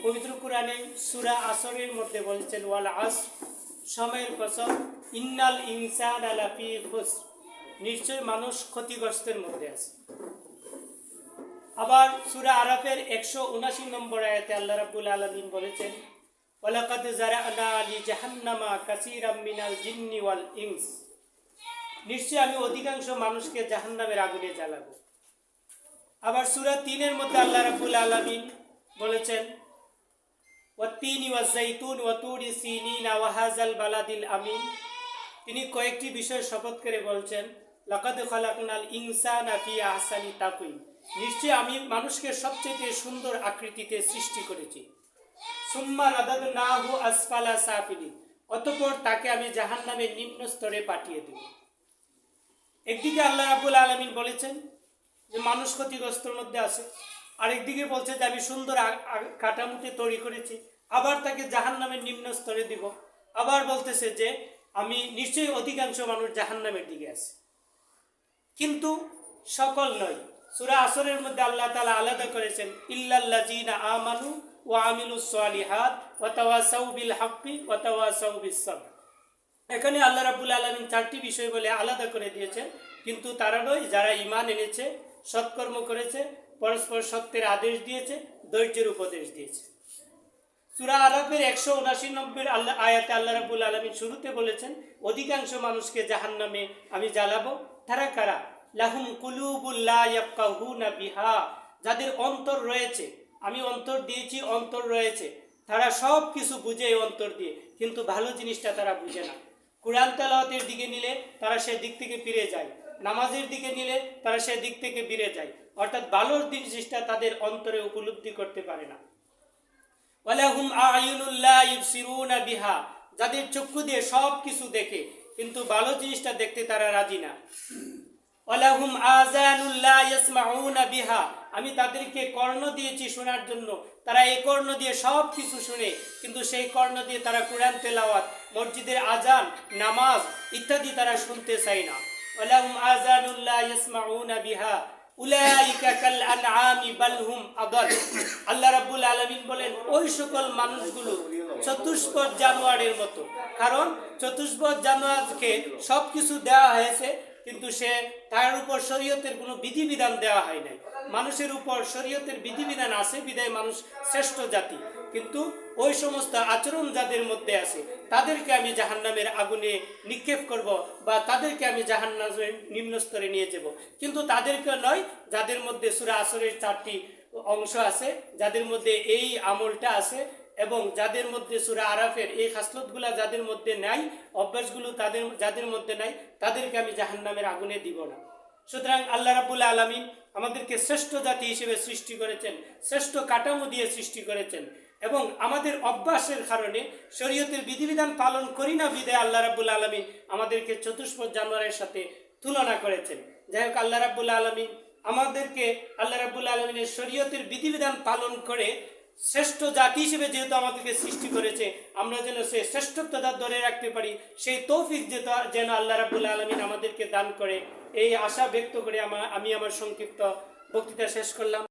পবিত্র কোরআনে সূরা আসরের মধ্যে বলেছেন ওয়াল আসর, সময়ের কসম, ইন্নাল ইনসানা লাফি খুসর, নিশ্চয় মানুষ ক্ষতিগ্রস্তের মধ্যে আছে। আবার সূরা আরাফের 179 নম্বর আয়াতে আল্লাহ রাব্বুল আলামিন বলেছেন ওয়ালাকাদ যারানা লি জাহান্নামা কাসীরাম মিনাল জিন্নি ওয়াল ইনস, নিশ্চয় আমি অধিকাংশ মানুষকে জাহান্নামের আগুনে জ্বালাবো। আবার সূরা 3-এর মধ্যে আল্লাহ রাব্বুল আলামিন বলেছেন ওয়াত্তিনি ওয়াজ্জাইতুন ওয়া তুরি সিনিনা ওয়া হাযাল বালাদিল আমিন, তিনি কয়েকটি বিষয় শপথ করে বলছেন লাকাদ খালাকনাল ইনসানা ফি আহসানি তাকওয়িম, নিশ্চয় আমি মানুষকে সবচেয়ে সুন্দর আকৃতিতে সৃষ্টি করেছি। সুম্মা রাদাদনাহু আসফালা সাফিলিন, অতঃপর তাকে আমি জাহান্নামের নিম্ন স্তরে পাঠিয়ে দেব। একদিকে আল্লাহ রাব্বুল আলামিন বলেছেন যে মানুষ ক্ষতিগ্রস্তের মধ্যে আছে, আরেকদিকে বলছে যে আমি সুন্দর কাঠামোতে তৈরি করেছি, আবার তাকে জাহান্নামের নিম্ন স্তরে দিব। আবার বলতেছে যে আমি নিশ্চয়ই অধিকাংশ মানুষ জাহান্নামের দিকে আছে, কিন্তু সকল নয়। সূরা আসরের মধ্যে আল্লাহ তাআলা আলাদা করেছেন ইল্লাল্লাযিনা আমানু ওয়া আমিলুস সালিহাত ওয়া তাওয়াসাউ বিল হাক্কি ওয়া তাওয়াসাউ বিস সাবর। এখানে আল্লাহ রাব্বুল আলামিন 4টি বিষয় বলে আলাদা করে দিয়েছেন, কিন্তু তারা নয় যারা ঈমান এনেছে, সৎকর্ম করেছে, পরস্পর সত্যের আদেশ দিয়েছে, ধৈর্যের উপদেশ দিয়েছে। সূরা আরাফের 179 নম্বর আয়াতে আল্লাহ রাব্বুল আলামিন শুরুতে বলেছেন অধিকাংশ মানুষকে জাহান্নামে আমি জ্বালাবো। তারা কারা? লাহুম কুলুবুল লা ইয়াফকাহুনা বিহা, যাদের অন্তর রয়েছে, আমি অন্তর দিয়েছি, অন্তর রয়েছে, তারা সব কিছু বুঝে এই অন্তর দিয়ে, কিন্তু ভালো জিনিসটা তারা বুঝে না। কুরআন তেলাওয়াতের দিকে নিলে তারা সে দিক থেকে ফিরে যায়, নামাজের দিকে নিলে তারা সে দিক থেকে ফিরে যায়, অর্থাৎ ভালো জিনিসটা তাদের অন্তরে উপলব্ধি করতে পারে না। ওয়ালাহুম আ'য়ুনুল লা ইবসিরুনা বিহা, যাদের চক্ষু দিয়ে সব কিছু দেখে, কিন্তু ভালো জিনিসটা দেখতে তারা রাজি না। ওয়ালাহুম আযানুল লা ইয়াসমাউনা বিহা, আমি তাদেরকে কর্ণ দিয়েছি শোনার জন্য, তারা এই কর্ণ দিয়ে সব কিছু শুনে, কিন্তু সেই কর্ণ দিয়ে তারা কুরআন তেলাওয়াত, মসজিদের আজান, নামাজ ইত্যাদি তারা শুনতে চায় না। ওয়ালাহুম আযানুল লা ইয়াসমাউনা বিহা উলাইকা কাল আনআমি বাল হুম আদাল, আল্লাহ রাব্বুল আলামিন বলেন ওই সকল মানুষগুলো চতুষ্পদ জানোয়ারের মতো। কারণ চতুষ্পদ জানোয়ারকে সব কিছু দেওয়া হয়েছে, কিন্তু সে তার উপর শরীয়তের কোনো বিধিবিধান দেওয়া হয় নাই। মানুষের উপর শরীয়তের বিধিবিধান আছে বিধায় মানুষ শ্রেষ্ঠ জাতি, কিন্তু ওই সমস্ত আচরণ যাদের মধ্যে আছে তাদেরকে আমি জাহান্নামের আগুনে নিক্ষেপ করব, বা তাদেরকে আমি জাহান্নামের নিম্ন স্তরে নিয়ে যাব, কিন্তু তাদেরকে নয় যাদের মধ্যে সূরা আসরের 4টি অংশ আছে, যাদের মধ্যে এই আমলটা আছে, এবং যাদের মধ্যে সূরা আরাফের এই খাসলতগুলো যাদের মধ্যে নাই, অভ্যাসগুলো যাদের মধ্যে নাই, তাদেরকে আমি জাহান্নামের আগুনে দিব না। সুতরাং আল্লাহ রাব্বুল আলামিন আমাদেরকে শ্রেষ্ঠ জাতি হিসেবে সৃষ্টি করেছেন, শ্রেষ্ঠ কাঠামো দিয়ে সৃষ্টি করেছেন, এবং আমাদের অভ্যাসের কারণে শরীয়তের বিধিবিধান পালন করি না বিধায় আল্লাহ রাব্বুল আলামিন আমাদেরকে চতুষ্পদ জানোয়ারের সাথে তুলনা করেছেন। যাই হোক, আল্লাহ রাব্বুল আলামিন আমাদেরকে আল্লাহ রাব্বুল আলামিনের শরীয়তের বিধিবিধান পালন করে শ্রেষ্ঠ জাতি হিসেবে যেহেতু আমাদেরকে সৃষ্টি করেছে, আমরা যেন সেই শ্রেষ্ঠত্বটা ধরে রাখতে পারি, সেই তৌফিক যেন আল্লাহ রাব্বুল আলামিন আমাদেরকে দান করে, এই আশা ব্যক্ত করে আমি আমার সংক্ষিপ্ত বক্তৃতা শেষ করলাম।